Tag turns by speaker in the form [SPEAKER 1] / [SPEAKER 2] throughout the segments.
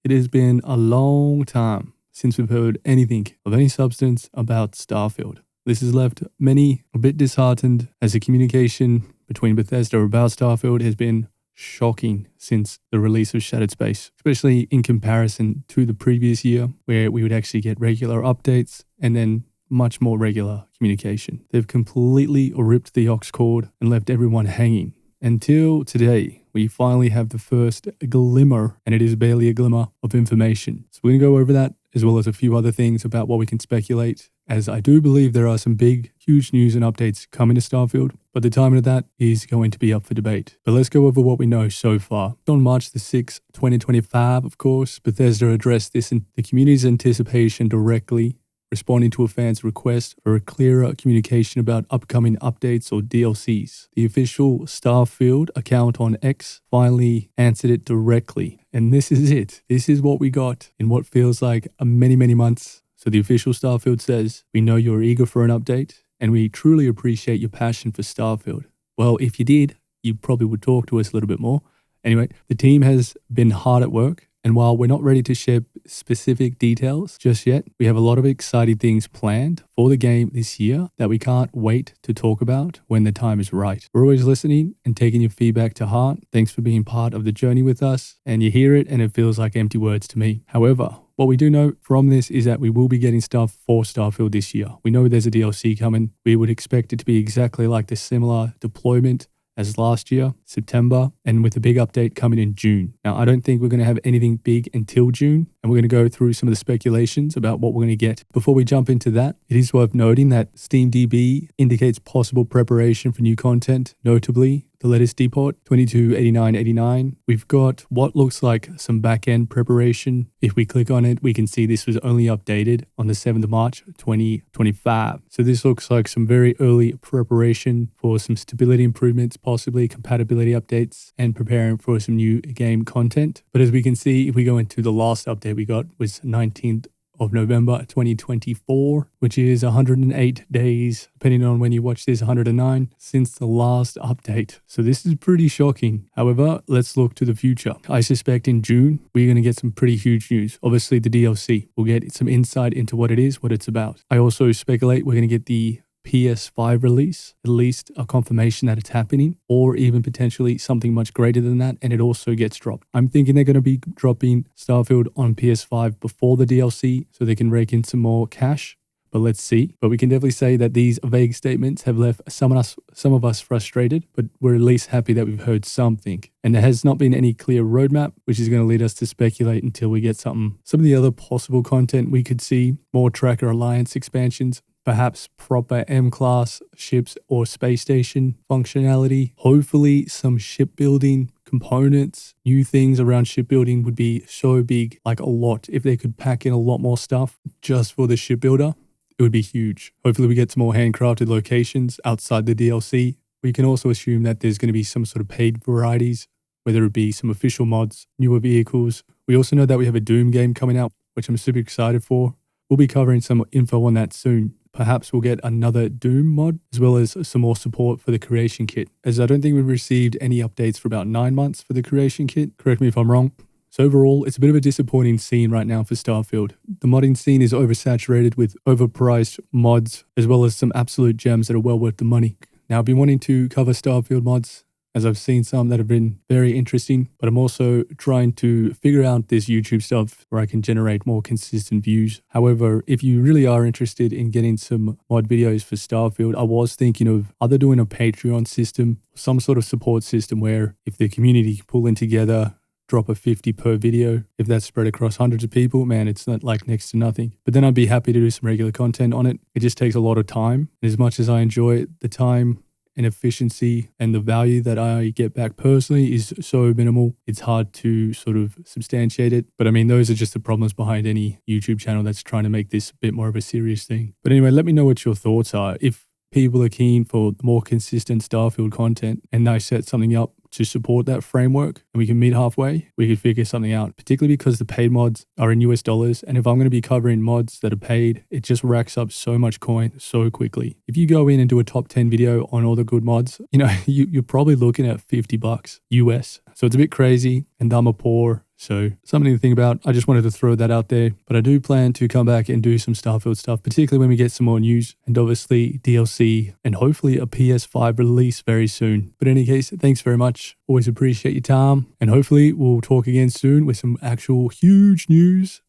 [SPEAKER 1] It has been a long time since we've heard anything of any substance about Starfield. This has left many a bit disheartened, as the communication between Bethesda about Starfield has been shocking since the release of Shattered Space, especially in comparison to the previous year, where we would actually get regular updates and then much more regular communication. They've completely ripped the aux cord and left everyone hanging. Until today, we finally have the first glimmer, and it is barely a glimmer, of information. So we're going to go over that, as well as a few other things about what we can speculate, as I do believe there are some big, huge news and updates coming to Starfield, but the timing of that is going to be up for debate. But let's go over what we know so far. On March the 6th, 2025, of course, Bethesda addressed this in the community's anticipation directly, responding to a fan's request for a clearer communication about upcoming updates or DLCs. The official Starfield account on X finally answered it directly. And this is it. This is what we got in what feels like many, many months. So the official Starfield says, "We know you're eager for an update, and we truly appreciate your passion for Starfield." Well, if you did, you probably would talk to us a little bit more. Anyway, the team has been hard at work, and while we're not ready to share specific details just yet, we have a lot of exciting things planned for the game this year that we can't wait to talk about when the time is right. We're always listening and taking your feedback to heart. Thanks for being part of the journey with us, and you hear it and it feels like empty words to me. However, what we do know from this is that we will be getting stuff for Starfield this year. We know there's a DLC coming. We would expect it to be exactly like the similar deployment as last year, September, and with a big update coming in June. Now, I don't think we're going to have anything big until June, and we're going to go through some of the speculations about what we're going to get. Before we jump into that, it is worth noting that SteamDB indicates possible preparation for new content, notably the latest depot 228989. We've got what looks like some back-end preparation. If we click on it, we can see this was only updated on the 7th of March, 2025. So this looks like some very early preparation for some stability improvements, possibly compatibility updates, and preparing for some new game content. But as we can see, if we go into the last update we got was 19th of November 2024, which is 108 days, depending on when you watch this, 109, since the last update. So this is pretty shocking. However, let's look to the future. I suspect in June, we're going to get some pretty huge news. Obviously, the DLC. We'll get some insight into what it is, what it's about. I also speculate we're going to get the PS5 release, at least a confirmation that it's happening, or even potentially something much greater than that, and it also gets dropped. I'm thinking they're going to be dropping Starfield on PS5 before the DLC so they can rake in some more cash, but let's see. But we can definitely say that these vague statements have left some of us frustrated, but we're at least happy that we've heard something. And there has not been any clear roadmap, which is going to lead us to speculate until we get something. Some of the other possible content we could see, more Tracker Alliance expansions, perhaps proper M-class ships or space station functionality, hopefully some shipbuilding components. New things around shipbuilding would be so big, like a lot. If they could pack in a lot more stuff just for the shipbuilder, it would be huge. Hopefully we get some more handcrafted locations outside the DLC. We can also assume that there's going to be some sort of paid varieties, whether it be some official mods, newer vehicles. We also know that we have a Doom game coming out, which I'm super excited for. We'll be covering some info on that soon. Perhaps we'll get another Doom mod, as well as some more support for the creation kit, as I don't think we've received any updates for about 9 months for the creation kit. Correct me if I'm wrong. So overall, it's a bit of a disappointing scene right now for Starfield. The modding scene is oversaturated with overpriced mods, as well as some absolute gems that are well worth the money. Now, I've been wanting to cover Starfield mods, as I've seen some that have been very interesting, but I'm also trying to figure out this YouTube stuff where I can generate more consistent views. However, if you really are interested in getting some mod videos for Starfield, I was thinking of either doing a Patreon system, some sort of support system where if the community pull in together, drop a 50 per video. If that's spread across hundreds of people, man, it's not like next to nothing. But then I'd be happy to do some regular content on it. It just takes a lot of time. And as much as I enjoy the time and efficiency and the value that I get back personally is so minimal, it's hard to sort of substantiate it. But I mean, those are just the problems behind any YouTube channel that's trying to make this a bit more of a serious thing. But anyway, let me know what your thoughts are. If people are keen for more consistent Starfield content and I set something up to support that framework and we can meet halfway, we could figure something out, particularly because the paid mods are in US dollars. And if I'm going to be covering mods that are paid, it just racks up so much coin so quickly. If you go in and do a top 10 video on all the good mods, you know, you're probably looking at $50 US. So it's a bit crazy, and I'm a poor So something to think about. I just wanted to throw that out there. But I do plan to come back and do some Starfield stuff, particularly when we get some more news and obviously DLC and hopefully a PS5 release very soon. But in any case, thanks very much. Always appreciate your time. And hopefully we'll talk again soon with some actual huge news.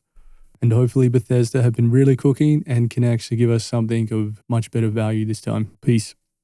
[SPEAKER 1] And hopefully Bethesda have been really cooking and can actually give us something of much better value this time. Peace.